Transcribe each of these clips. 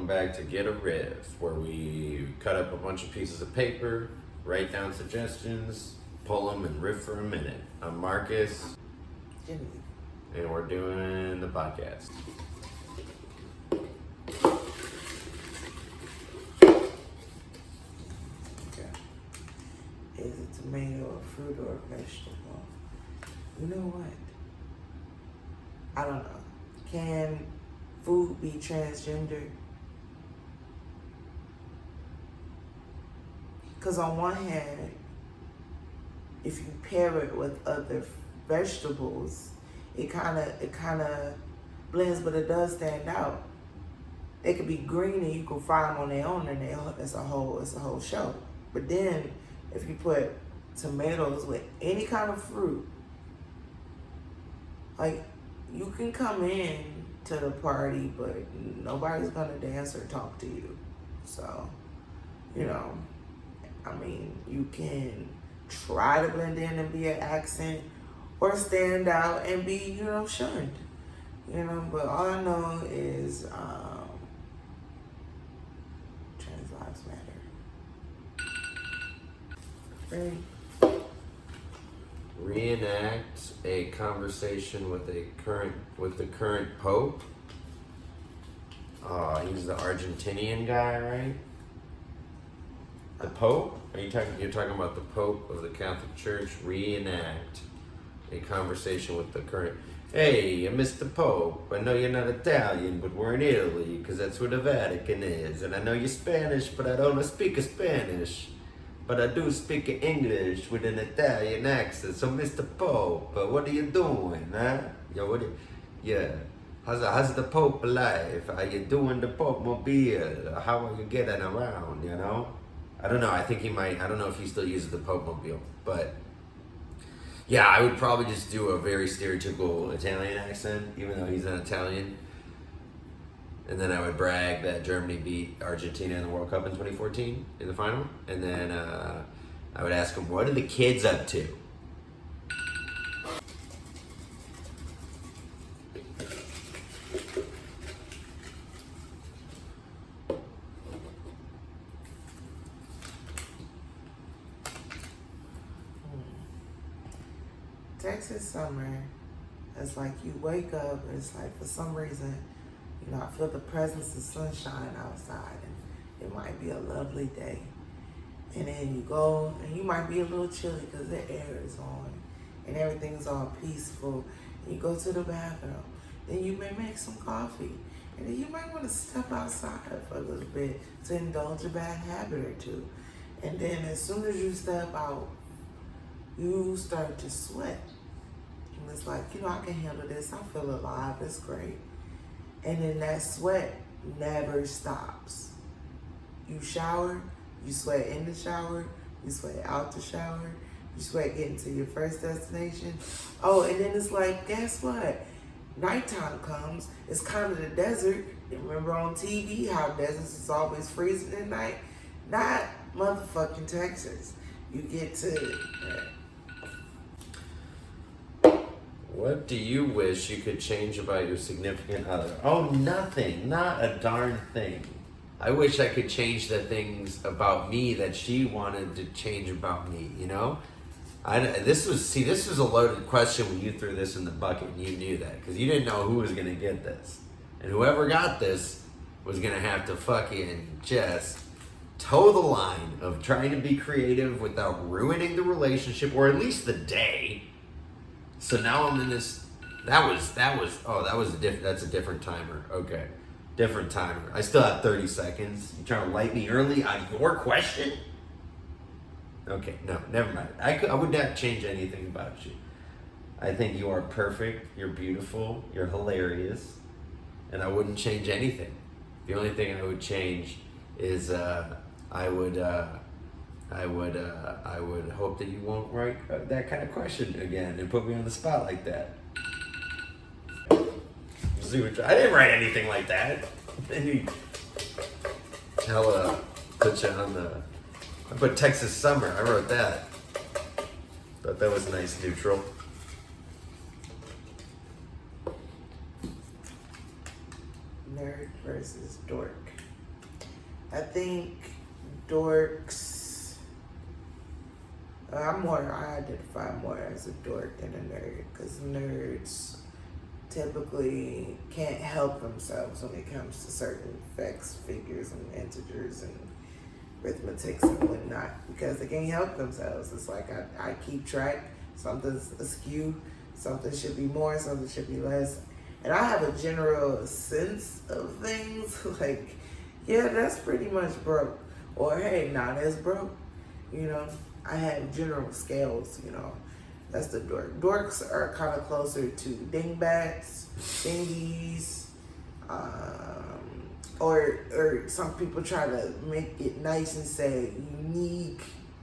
welcome back to Get a Riff, where we cut up a bunch of pieces of paper, write down suggestions, pull them and riff for a minute. I'm Markus, Genivive, and we're doing the podcast. Okay. Is a tomato a fruit or a vegetable? You know what? I don't know. Can food be transgender? Because on one hand, if you pair it with other vegetables, it kind of blends, but it does stand out. They could be green and you can fry them on their own, and it's a whole show. But then, if you put tomatoes with any kind of fruit, like, you can come in to the party, but nobody's gonna dance or talk to you. So, I mean, you can try to blend in and be an accent, or stand out and be, shunned. But all I know is trans lives matter. Ready? Reenact a conversation with the current Pope. He's the Argentinian guy, right? The Pope? You're talking about the Pope of the Catholic Church? Reenact a conversation with the current. Hey, Mr. Pope, I know you're not Italian, but we're in Italy, because that's where the Vatican is. And I know you're Spanish, but I don't speak Spanish. But I do speak English with an Italian accent. So, Mr. Pope, what are you doing, huh? How's the Pope life? Are you doing the Pope mobile? How are you getting around, I don't know. I think he might. I don't know if he still uses the Pope mobile. But, yeah, I would probably just do a very stereotypical Italian accent, even though he's not Italian. And then I would brag that Germany beat Argentina in the World Cup in 2014 in the final. And then I would ask him, what are the kids up to? Texas summer, it's like you wake up and it's like, for some reason, I feel the presence of sunshine outside, and it might be a lovely day. And then you go, and you might be a little chilly because the air is on, and everything's all peaceful. And you go to the bathroom, then you may make some coffee, and then you might want to step outside for a little bit to indulge a bad habit or two. And then as soon as you step out, you start to sweat. And it's like, I can handle this. I feel alive. It's great. And then that sweat never stops. You shower, you sweat in the shower, you sweat out the shower, you sweat getting to your first destination. Oh, and then it's like, guess what? Nighttime comes, it's kind of the desert. You remember on TV how deserts is always freezing at night? Not motherfucking Texas. You get to... What do you wish you could change about your significant other? Oh, nothing. Not a darn thing. I wish I could change the things about me that she wanted to change about me, This was a loaded question when you threw this in the bucket, and you knew that, because you didn't know who was going to get this. And whoever got this was going to have to fucking just toe the line of trying to be creative without ruining the relationship, or at least the day. So now I'm in this. That's a different timer. Okay, different timer. I still have 30 seconds. You trying to light me early on your question? Okay, no, never mind. I would not change anything about you. I think you are perfect. You're beautiful. You're hilarious, and I wouldn't change anything. The only thing I would change is I would hope that you won't write that kind of question again and put me on the spot like that. I didn't write anything like that. Put you on the... I put Texas summer. I wrote that. Thought that was nice, neutral. Nerd versus dork. I think dorks. I identify more as a dork than a nerd, because nerds typically can't help themselves when it comes to certain facts, figures, and integers and arithmetics and whatnot, because they can't help themselves. It's like I keep track, something's askew, something should be more, something should be less. And I have a general sense of things, like, yeah, that's pretty much broke. Or, hey, nah, that's broke. You know, I have general scales, you know. That's the dork. Dorks are kind of closer to dingbats, dingies, or some people try to make it nice and say unique,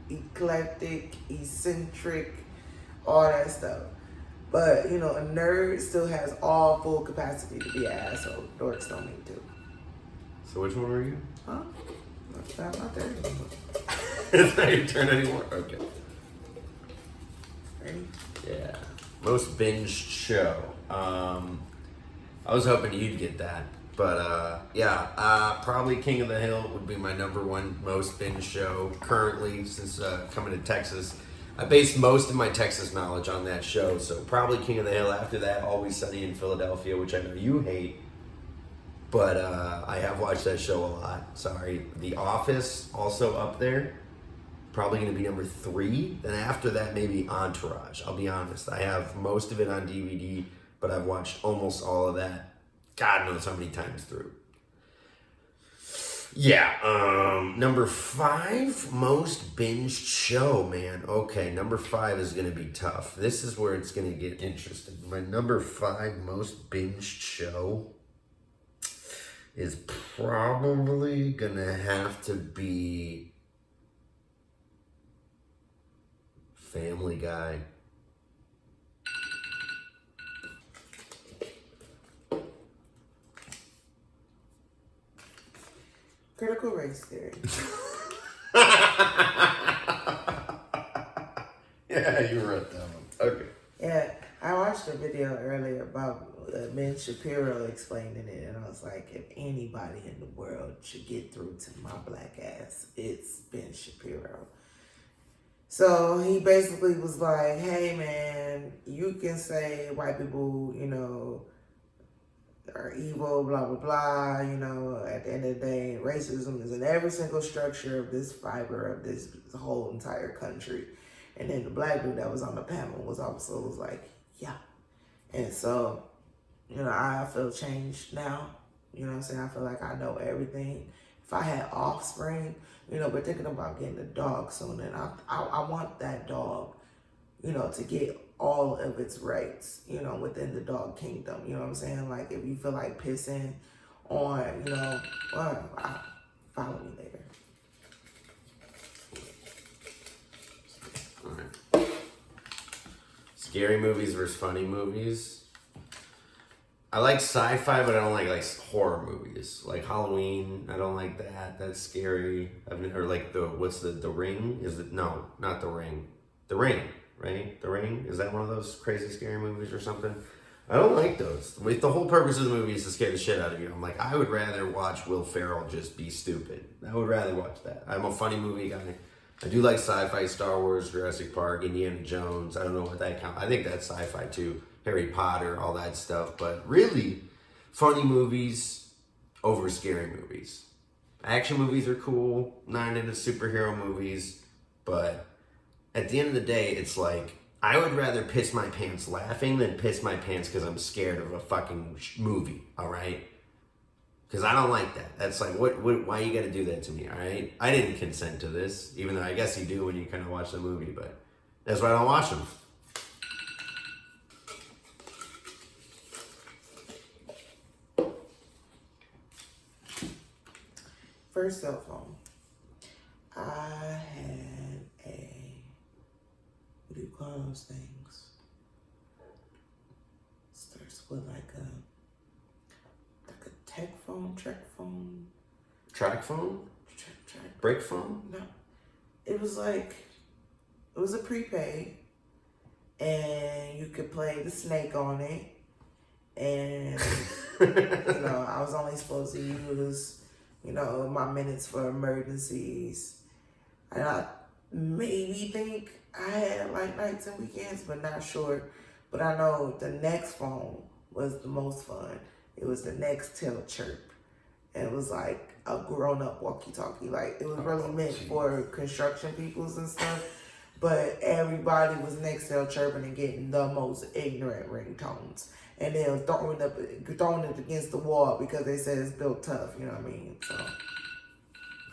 eclectic, eccentric, all that stuff. But, you know, a nerd still has all full capacity to be an asshole. Dorks don't need to. So which one were you? Huh? I'm not there anymore. It's not your turn anymore? Okay. Ready? Yeah. Most binged show. I was hoping you'd get that. But probably King of the Hill would be my number one most binged show currently since coming to Texas. I base most of my Texas knowledge on that show, so probably King of the Hill. After that, Always Sunny in Philadelphia, which I know you hate. But I have watched that show a lot. Sorry. The Office, also up there. Probably going to be number 3. Then after that, maybe Entourage. I'll be honest. I have most of it on DVD, but I've watched almost all of that. God knows how many times through. Yeah. Number 5, most binged show, man. Okay, number 5 is going to be tough. This is where it's going to get interesting. My number 5 most binged show is probably gonna have to be Family Guy. Critical race theory. Yeah, you wrote that one. Okay. Yeah, I watched a video earlier about Ben Shapiro explaining it, and I was like, if anybody in the world should get through to my black ass, it's Ben Shapiro. So he basically was like, hey man, you can say white people, you know, are evil, blah, blah, blah, you know, at the end of the day, racism is in every single structure of this fiber of this whole entire country. And then the black dude that was on the panel was like, yeah. And so, you know, I feel changed now. You know what I'm saying? I feel like I know everything. If I had offspring, you know, we're thinking about getting a dog soon, and I want that dog, you know, to get all of its rights, you know, within the dog kingdom. You know what I'm saying? Like, if you feel like pissing on, you know, well, follow me later. All right. Scary movies versus funny movies. I like sci-fi, but I don't like horror movies. Like Halloween, I don't like that. That's scary. Or like the Ring? Is it? No, not The Ring. The Ring, right? The Ring? Is that one of those crazy scary movies or something? I don't like those. The whole purpose of the movie is to scare the shit out of you. I'm like, I would rather watch Will Ferrell just be stupid. I would rather watch that. I'm a funny movie guy. I do like sci-fi, Star Wars, Jurassic Park, Indiana Jones. I don't know what that counts. I think that's sci-fi too. Harry Potter, all that stuff. But really, funny movies over scary movies. Action movies are cool. Not into superhero movies. But at the end of the day, it's like, I would rather piss my pants laughing than piss my pants because I'm scared of a fucking movie, all right? Because I don't like that. That's like, why you gotta do that to me, all right? I didn't consent to this, even though I guess you do when you kind of watch the movie, but that's why I don't watch them. First cell phone. I had a, what do you call those things? Starts with like a tech phone, track phone. Track phone? Track. Brick phone? No. It was a prepaid, and you could play the snake on it. And, you know, I was only supposed to use you know, my minutes for emergencies. And I maybe think I had like nights and weekends, but not sure. But I know the next phone was the most fun. It was the Nextel Chirp. And it was like a grown-up walkie-talkie. Like, it was really meant for construction peoples and stuff. But everybody was Nextel chirping and getting the most ignorant ringtones. And then throwing it against the wall because they said it's built tough, you know what I mean? So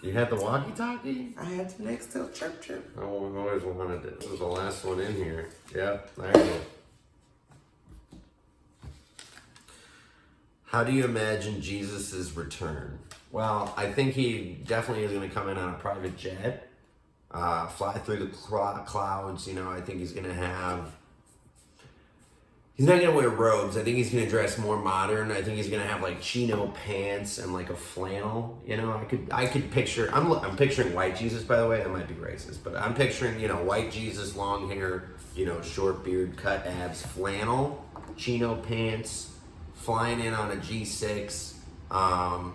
You had the walkie-talkie? I had the Nextel Chirp. Oh, I've always wanted it. This was the last one in here. Yep, there you go. How do you imagine Jesus' return? Well, I think he definitely is going to come in on a private jet, fly through the clouds. You know, I think he's going to have... He's not going to wear robes. I think he's going to dress more modern. I think he's going to have like chino pants and like a flannel. You know, I could picture... I'm picturing white Jesus, by the way. That might be racist, but I'm picturing, you know, white Jesus, long hair, you know, short beard, cut abs, flannel, chino pants, flying in on a G6.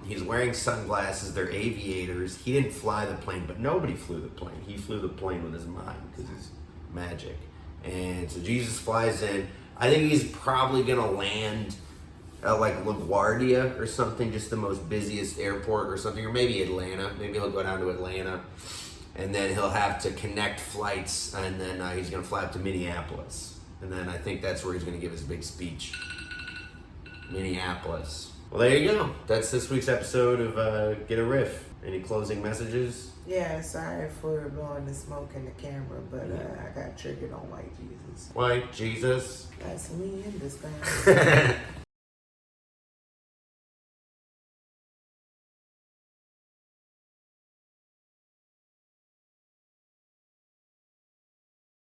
He's wearing sunglasses. They're aviators. He didn't fly the plane, but nobody flew the plane. He flew the plane with his mind because he's magic. And so Jesus flies in. I think he's probably going to land at like LaGuardia or something, just the most busiest airport or something, or maybe Atlanta. Maybe he'll go down to Atlanta. And then he'll have to connect flights, and then he's going to fly up to Minneapolis. And then I think that's where he's going to give his big speech. Minneapolis. Well, there you go. That's this week's episode of Get a Riff. Any closing messages? Yeah, sorry for blowing the smoke in the camera, but I got triggered on white Jesus. White Jesus. That's me in disguise.